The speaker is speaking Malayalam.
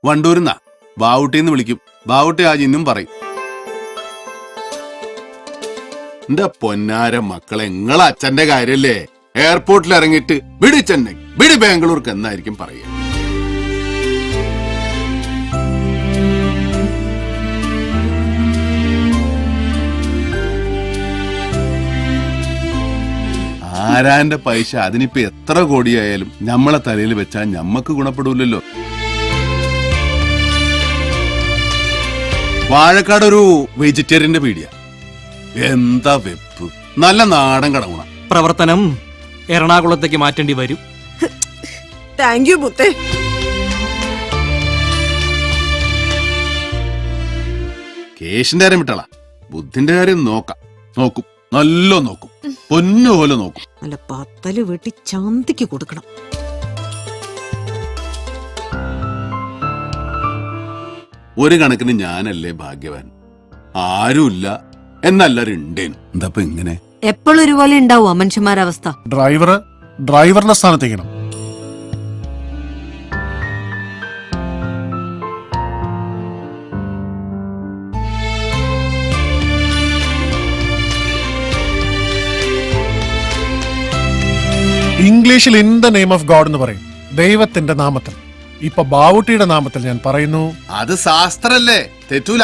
വണ്ടൂരിന്നാ. ബാവുട്ടിന്ന് വിളിക്കും. ബാവുട്ടി ആജിന്നും പറയും. എന്റെ പൊന്നാര മക്കളെ, നിങ്ങളെ അച്ഛന്റെ കാര്യല്ലേ? എയർപോർട്ടിൽ ഇറങ്ങിയിട്ട് വിടി ചെന്നൈ, വിടി ബാംഗ്ലൂർക്ക് എന്നായിരിക്കും പറയുക. ആരാന്റെ പൈസ അതിനിപ്പോ എത്ര കോടിയായാലും ഞമ്മളെ തലയിൽ വെച്ചാൽ ഞമ്മക്ക് ഗുണപ്പെടൂലല്ലോ. വാഴക്കാട് ഒരു വെജിറ്റേറിയന്റെ പീടിയ. എന്താ വെപ്പ്! നല്ല നാടൻ കടവുണ. പ്രവർത്തനം എറണാകുളത്തേക്ക് മാറ്റേണ്ടി വരും. താങ്ക് യു മുത്തേ. കേശിന്റെ കാര്യം വിട്ടളാ, ബുദ്ധിന്റെ കാര്യം നോക്കും, നല്ല നോക്കും, പൊന്നുപോലെ നോക്കും. നല്ല പത്തല് വെട്ടി ചന്തിക്ക് കൊടുക്കണം. ഒരു കണക്കിന് ഞാനല്ലേ ഭാഗ്യവാൻ. ആരുമില്ല എന്നല്ലാരും ഉണ്ടേനു. എന്താ ഇങ്ങനെ? എപ്പോഴും ഒരുപോലെ ഉണ്ടാവുക മനുഷ്യന്മാരവസ്ഥ. ഡ്രൈവറിന്റെ സ്ഥാനത്തേക്കണം. ഇംഗ്ലീഷിൽ in the name of God എന്ന് പറയും, ദൈവത്തിന്റെ നാമത്തിൽ. ഇപ്പൊ ബാവുട്ടിയുടെ നാമത്തിൽ ഞാൻ പറയുന്നു. അത് ശാസ്ത്രല്ലേ, തെറ്റൂല.